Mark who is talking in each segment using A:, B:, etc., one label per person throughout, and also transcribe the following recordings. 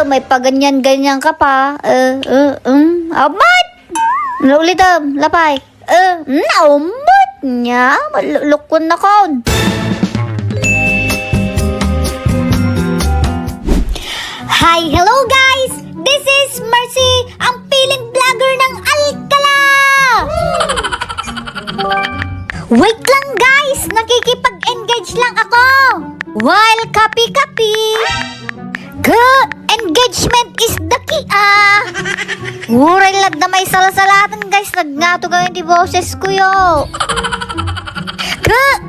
A: May paganyan-ganyan ka pa. Abat! Ulit, lapay. Naumot niya. Malulukon na kon. Hi, hello guys! This is Mercy, ang piling vlogger ng Alcala! Wait lang guys! Nakikipag-engage lang ako! While copy-copy! Engagement is the key Uray lag na may salasalatan guys! Nagngato gawin di boses ko yo!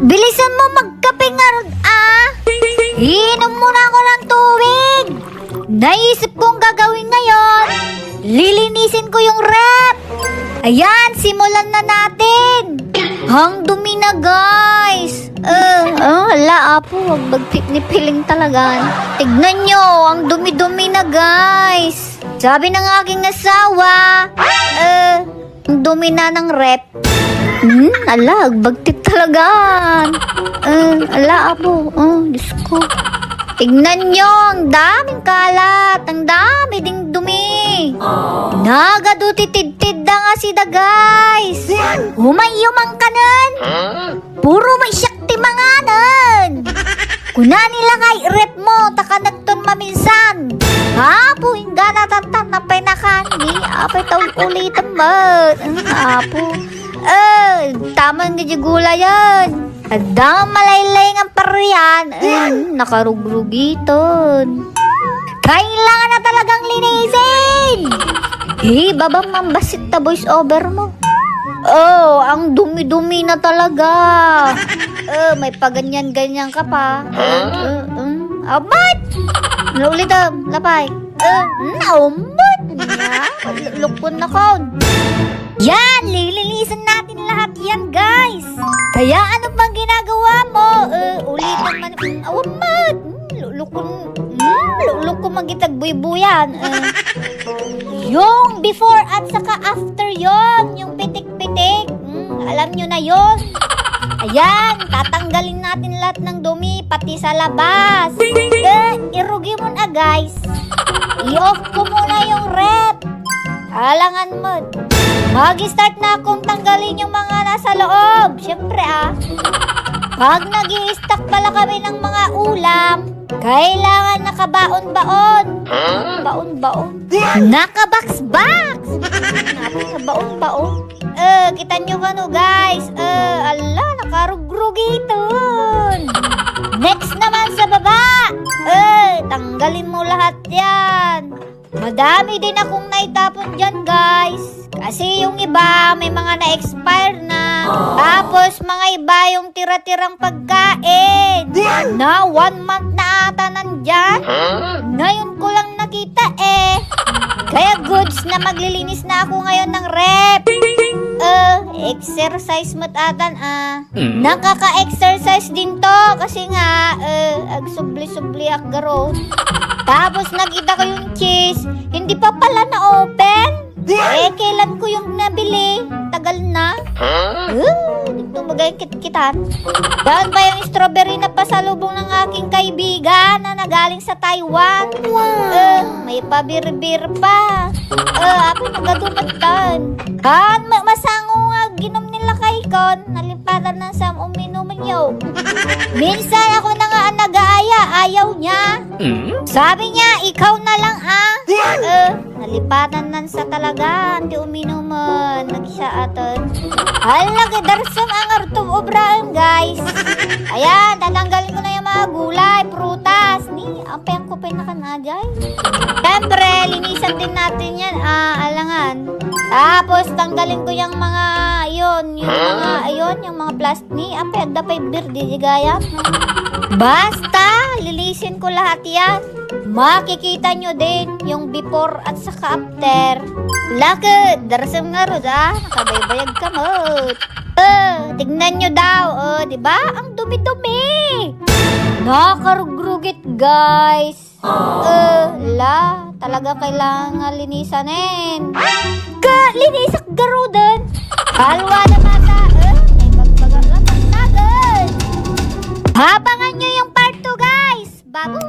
A: Bilisan mo magkape nga ron Inom muna ako ng tubig! Naisip kong gagawin ngayon, lilinisin ko yung rep. Ayan, simulan na natin. Ang dumi na guys. Hala apo, wag magpipnipiling talaga. Tignan nyo, ang dumi-dumi na guys. Sabi ng aking asawa, ang dumi na ng rep. Ala, bagtit talaga. Ala apo, Diyos ko. Tignan nyo, ang daming kalat, ang dami ding dumi. Nagadutitid na nga sida guys. Humayumang kanan. Puro may syakti manganan. Kuna nila kay rep mo, taka nagton maminsan. Apo, hinga natantan na pinakan. Ni, apay taon ulitan ba? Apo. Tamang gula yan. Adang malaylay ng pariyan. Nakarugrugiton. Kailangan na talagang linisin. Babang mambasit na voice over mo. Ang dumi-dumi na talaga. May paganyan-ganyan ka pa. Abat! Ulit, lapay. Naumot niya. Lukon na kon. Yan, lilinisan natin lahat yan, guys. Kaya ano bang ginagawa mo? Ulitan man. Awamat. Lulukon magitag buy-buyan. Yung before at saka after yon, yung pitik-pitik. Alam nyo na yon. Ayan, tatanggalin natin lahat ng dumi, pati sa labas. Irugi mo na, guys. I-off ko muna yung rep. Alangan mo. Mag-start na akong tanggalin yung mga nasa loob. Siyempre pag nag-i-stack pala kami ng mga ulam, kailangan nakabaon-baon. Baon-baon. Nakabox-box. Nakabaon-baon. Kita nyo ano guys? Ala, nakarugrugiton. Next naman sa baba. Tanggalin mo lahat yan. Madami din akong naitapon dyan guys. Kasi yung iba may mga na-expire na. Tapos mga iba yung tira-tirang pagkain na 1 month na ata nandyan. Ngayon ko lang nakita Kaya goods na maglilinis na ako ngayon ng rep. Exercise mo't atan Nakaka-exercise din to. Kasi nga agsubli-subli akgaro. Tapos nakita ko yung cheese, hindi pa pala na-open. Kailan ko yung nabili? Tagal na. Dito magay kit-kitan. Doon pa yung strawberry na pasalubong ng aking kaibigan na nagaling sa Taiwan. May pabir-bir pa. Ako nagadumatan. Masango nga ginom nila kay Kon. Nalipatan na sa uminuman nyo. Minsan ako na nga nag-aaya. Ayaw niya. Sabi niya, ikaw na lang nalipatan nan sa talaga. Hindi uminuman. Nagsya aton. Hala, darsam ang artong obraan guys. Ayan, tatanggalin ko na yung mga gulay, prutas. Ampay ang kupay na kanajay. Siyempre, linisan din natin yan. Alangan. Tapos, tanggalin ko yung mga, yung mga plastic. Ampay, agdapay birdi, gaya. Basta, lilisin ko lahat yan. Makikita nyo din yung before at saka after. Lakad, darasam nga ro nakabaybayag ka mo. Tignan nyo daw, diba? Ang dumi-dumi. Nakarugrugit, guys. Talaga kailangan linisanin. Linisak garudan. Kalwa na mata. Ay bagbaga lang natin. Habangan nyo yung part 2, guys. Bago.